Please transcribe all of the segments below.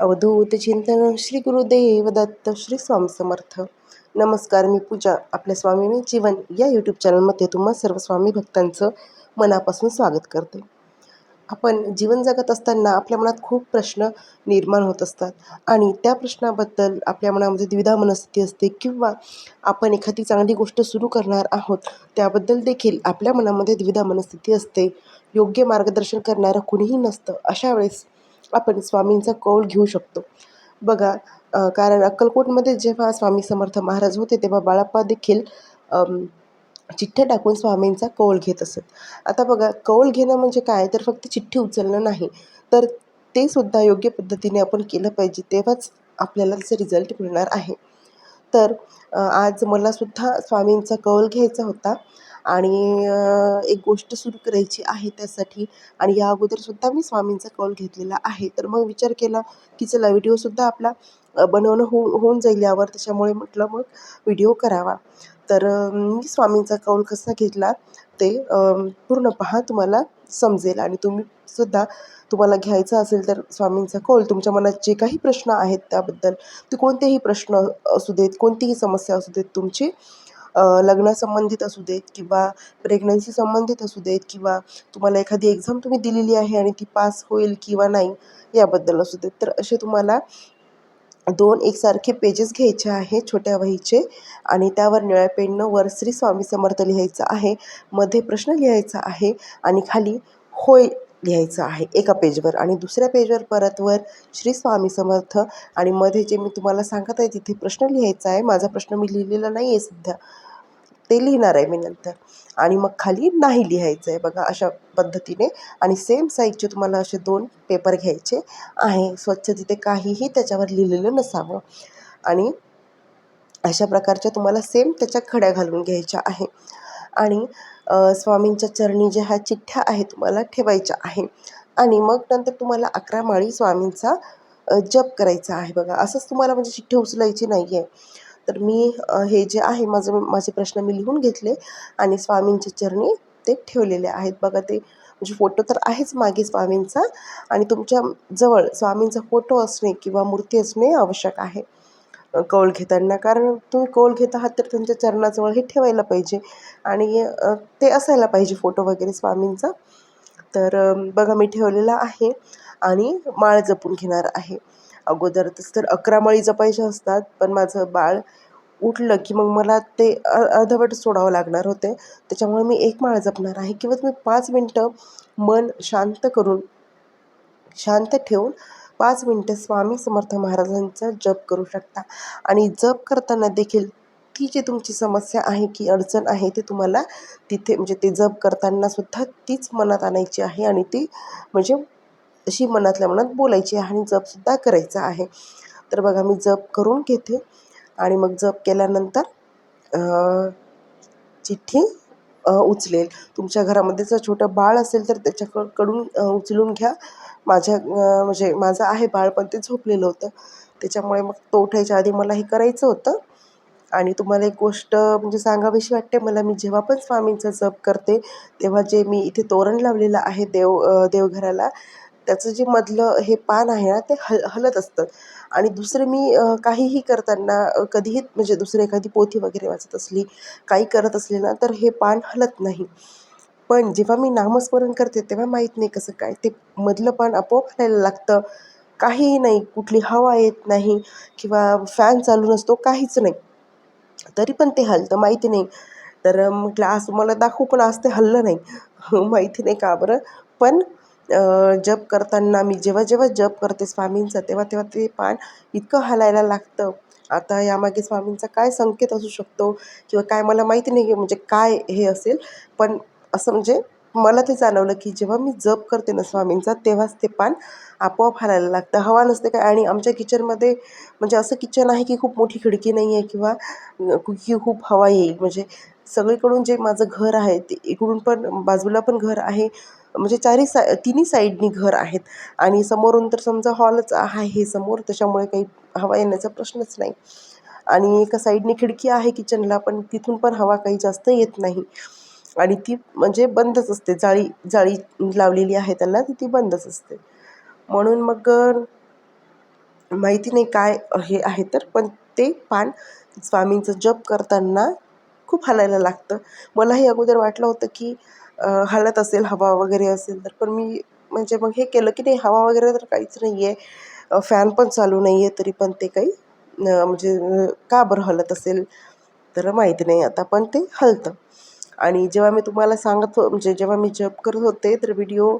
अवधूत चिंतन श्री गुरुदेव दत्त श्री स्वामी समर्थ. नमस्कार, मी पूजा. आपल्या स्वामी जीवन या यूट्यूब चॅनलमध्ये तुम्हा सर्व स्वामी भक्तांचं मनापासून स्वागत करते. आपण जीवन जगत असताना आपल्या मनात खूप प्रश्न निर्माण होत असतात आणि त्या प्रश्नाबद्दल आपल्या मनामध्ये द्विधा मनस्थिती असते, किंवा आपण एखादी चांगली गोष्ट सुरू करणार आहोत त्याबद्दल देखील आपल्या मनामध्ये द्विधा मनस्थिती असते. योग्य मार्गदर्शन करणारं कुणीही नसतं. अशा वेळेस आपण स्वामींचा कौल घेऊ शकतो. बघा, कारण अक्कलकोटमध्ये जेव्हा स्वामी समर्थ महाराज होते तेव्हा बाळाप्पा देखील चिठ्ठ्या टाकून स्वामींचा कौल घेत असत. आता बघा, कौल घेणं म्हणजे काय, तर फक्त चिठ्ठी उचलणं नाही, तर ते सुद्धा योग्य पद्धतीने आपण केलं पाहिजे, तेव्हाच आपल्याला त्याचा रिझल्ट मिळणार आहे. तर आज मला सुद्धा स्वामींचा कौल घ्यायचा होता आणि एक गोष्ट सुरू करायची आहे त्यासाठी. आणि या अगोदरसुद्धा मी स्वामींचा कौल घेतलेला आहे. तर मग विचार केला की चला व्हिडिओसुद्धा आपला बनवणं होऊन जाईल यावर, त्याच्यामुळे म्हटलं मग व्हिडिओ करावा. तर मी स्वामींचा कौल कसा घेतला ते पूर्ण पहा, तुम्हाला समजेल. आणि तुम्हाला घ्यायचं असेल तर स्वामींचा कौल, तुमच्या मनात जे काही प्रश्न आहेत त्याबद्दल, ते कोणतेही प्रश्न असू देत, कोणतीही समस्या असू देत तुमची, लग्नासंबंधित असू देत किंवा प्रेग्नन्सी संबंधित असू देत, किंवा तुम्हाला एखादी एक्झाम तुम्ही दिलेली आहे आणि ती पास होईल किंवा नाही याबद्दल असू देत, तर असे तुम्हाला 2 एकसारखे पेजेस घ्यायचे आहे छोट्या वहीचे. आणि त्यावर निळ्या पेननं वर श्री स्वामी समर्थ लिहायचं आहे, मध्ये प्रश्न लिहायचा आहे आणि खाली होय लिहायचं आहे एका पेजवर. आणि दुसऱ्या पेजवर परत वर श्री स्वामी समर्थ आणि मध्ये जे मी तुम्हाला सांगत आहे तिथे प्रश्न लिहायचा आहे. माझा प्रश्न मी लिहिलेला नाही आहे सध्या, ते लिहिणार आहे मी नंतर. आणि मग खाली नाही लिहायचं आहे. बघा, अशा पद्धतीने. आणि सेम साईजचे तुम्हाला असे 2 पेपर घ्यायचे आहे. स्वच्छ, तिथे काहीही त्याच्यावर लिहिलेलं नसावं. आणि अशा प्रकारच्या तुम्हाला सेम त्याच्या खड्या घालून घ्यायच्या आहे. आणि स्वामींच्या चरणी ज्या ह्या चिठ्ठ्या आहेत तुम्हाला ठेवायच्या आहे. आणि मग नंतर तुम्हाला 11 माळी स्वामींचा जप करायचा आहे. बघा, असंच तुम्हाला म्हणजे चिठ्ठी उचलायची नाही आहे. तर मी हे जे आहे माझे प्रश्न मी लिहून घेतले आणि स्वामींच्या चरणी ते ठेवलेले आहेत. बघा, ते म्हणजे फोटो तर आहेच मागे स्वामींचा, आणि तुमच्या जवळ स्वामींचा फोटो असणे किंवा मूर्ती असणे आवश्यक आहे कौल घेताना. कारण तुम्ही कौल घेत आहात तर त्यांच्या चरणाजवळ हे ठेवायला पाहिजे आणि ते असायला पाहिजे फोटो वगैरे स्वामींचा. तर बघा, मी ठेवलेला आहे आणि माळ जपून घेणार आहे. अगोदर तसं तर 11 माळी जपायच्या असतात, पण माझं बाळ उठलं की मग मला ते अर्धवट सोडावं लागणार होते. त्याच्यामुळे मी 1 माळ जपणार आहे. किंवा तुम्ही 5 मिनटं मन शांत ठेवून 5 मिनटं स्वामी समर्थ महाराजांचा जप करू शकता. आणि जप करताना देखील ती जी तुमची समस्या आहे की अडचण आहे, ते तुम्हाला तिथे म्हणजे ते जप करताना सुद्धा तीच मनात आणायची आहे आणि ती म्हणजे अशी मनातल्या मनात बोलायची आहे आणि जपसुद्धा करायचा आहे. तर बघा, मी जप करून घेते आणि मग जप केल्यानंतर चिठ्ठी उचलेल. तुमच्या घरामध्ये जर छोटं बाळ असेल तर त्याच्याकडून उचलून घ्या. म्हणजे माझं आहे बाळ, पण ते झोपलेलं होतं, त्याच्यामुळे मग तो उठायच्या आधी मला हे करायचं होतं. आणि तुम्हाला एक गोष्ट म्हणजे सांगावीशी वाटते मला, मी जेव्हा पण स्वामींचा जप करते तेव्हा जे मी इथे तोरण लावलेलं आहे देवघराला, त्याचं जे मधलं हे पान आहे ना, ते हलत असतं. आणि दुसरं मी काहीही करताना कधीही म्हणजे दुसरी एखादी पोथी वगैरे वाचत असली, काही करत असले ना, तर हे पान हलत नाही. पण जेव्हा मी नामस्मरण करते तेव्हा माहीत नाही कसं काय ते मधलं पान आपोआप हलायला लागतं. काहीही नाही, कुठली हवा येत नाही किंवा फॅन चालू नसतो, काहीच नाही, तरी पण ते हलतं, माहिती नाही. तर म्हटलं आज तुम्हाला दाखवू, पण आज ते हललं नाही. माहिती नाही का बरं. पण जप करताना मी जेव्हा जप करते स्वामींचा, तेव्हा ते पान इतकं हलायला लागतं. आता यामागे स्वामींचा काय संकेत असू शकतो किंवा काय, मला माहिती नाही म्हणजे काय हे असेल. पण असं म्हणजे मला ते जाणवलं की जेव्हा मी जप करते ना स्वामींचा, तेव्हाच ते पान आपोआप हलायला लागतं. हवा नसते काय. आणि आमच्या किचनमध्ये म्हणजे असं किचन आहे की खूप मोठी खिडकी नाही आहे किंवा की खूप हवा येईल. म्हणजे सगळीकडून जे माझं घर आहे ते इकडून पण बाजूला पण घर आहे, म्हणजे तिन्ही साईडनी घर आहेत. आणि समोरून तर समजा हॉलच आहे समोर, त्याच्यामुळे काही हवा येण्याचा प्रश्नच नाही. आणि एका साईडनी खिडकी आहे किचनला, पण तिथून पण हवा काही जास्त येत नाही. आणि ती म्हणजे बंदच असते, जाळी लावलेली आहे त्याला, ती बंदच असते. म्हणून मग माहिती नाही काय हे आहे तर, पण ते पान स्वामींचं जप करताना खूप हलायला लागतं. मलाही अगोदर वाटलं होतं की हलत असेल, हवा वगैरे असेल तर, पण मी म्हणजे मग हे केलं की नाही, हवा वगैरे तर काहीच नाही आहे, फॅन पण चालू नाही आहे, तरी पण ते काही म्हणजे का बरं हलत असेल तर माहिती नाही आता, पण ते हलतं. आणि जेव्हा मी तुम्हाला म्हणजे जेव्हा मी जप करत होते तर व्हिडिओ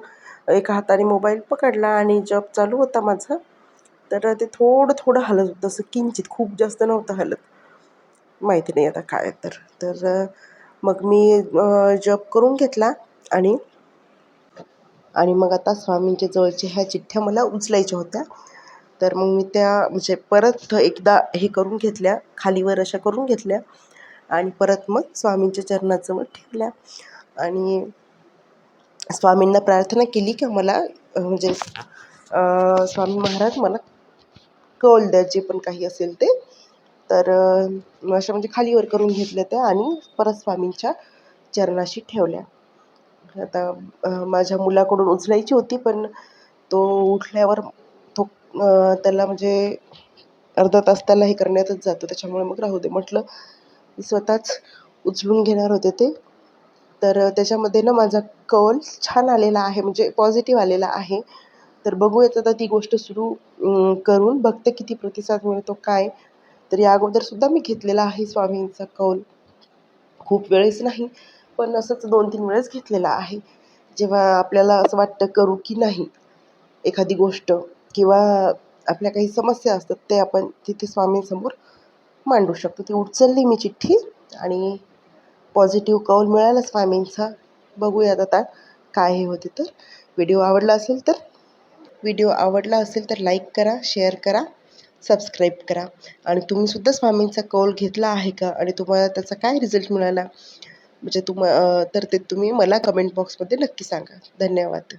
एका हाताने मोबाईल पकडला आणि जप चालू होता माझा, तर ते थोडं थोडं हलत होतं, असं किंचित, खूप जास्त नव्हतं हलत. माहिती नाही आता काय तर. तर मग मी जप करून घेतला आणि आणि मग आता स्वामींच्या जवळच्या ह्या चिठ्ठ्या मला उचलायच्या होत्या. तर मग मी त्या म्हणजे परत एकदा हे करून घेतल्या, खालीवर अशा करून घेतल्या आणि परत मग स्वामींच्या चरणाजवळ ठेवल्या आणि स्वामींना प्रार्थना केली की मला म्हणजे स्वामी महाराज मला कौल द्या, जे पण काही असेल ते. तर अशा म्हणजे खालीवर करून घेतल्या त्या आणि परत स्वामींच्या चरणाशी ठेवल्या. आता माझ्या मुलाकडून उचलायची होती, पण तो उठल्यावर तो त्याला म्हणजे अर्धा तास त्याला हे करण्यातच जातो. त्याच्यामुळे मग राहू दे म्हटलं. मी स्वतःच उचलून घेणार होते ते. तर त्याच्यामध्ये ना माझा कौल छान आलेला आहे, म्हणजे पॉझिटिव्ह आलेला आहे. तर बघूयात आता ती गोष्ट सुरू करून बघते किती प्रतिसाद मिळतो काय. तर या अगोदरसुद्धा मी घेतलेला आहे स्वामींचा कौल. खूप वेळेस नाही, पण असंच 2-3 वेळेस घेतलेला आहे. जेव्हा आपल्याला असं वाटतं करू की नाही एखादी गोष्ट किंवा आपल्या काही समस्या असतात, ते आपण तिथे स्वामींसमोर मांडू शकतो. ती उचलली मी चिठ्ठी आणि पॉझिटिव्ह कौल मिळाला स्वामींचा. बघूयात आता काय हे होते तर. व्हिडिओ आवडला असेल तर लाईक करा, शेअर करा, सबस्क्राईब करा आणि तुम्हीसुद्धा स्वामींचा कौल घेतला आहे का आणि तुम्हाला त्याचा काय रिझल्ट मिळाला, म्हणजे तर ते तुम्ही मला कमेंट बॉक्समध्ये नक्की सांगा. धन्यवाद.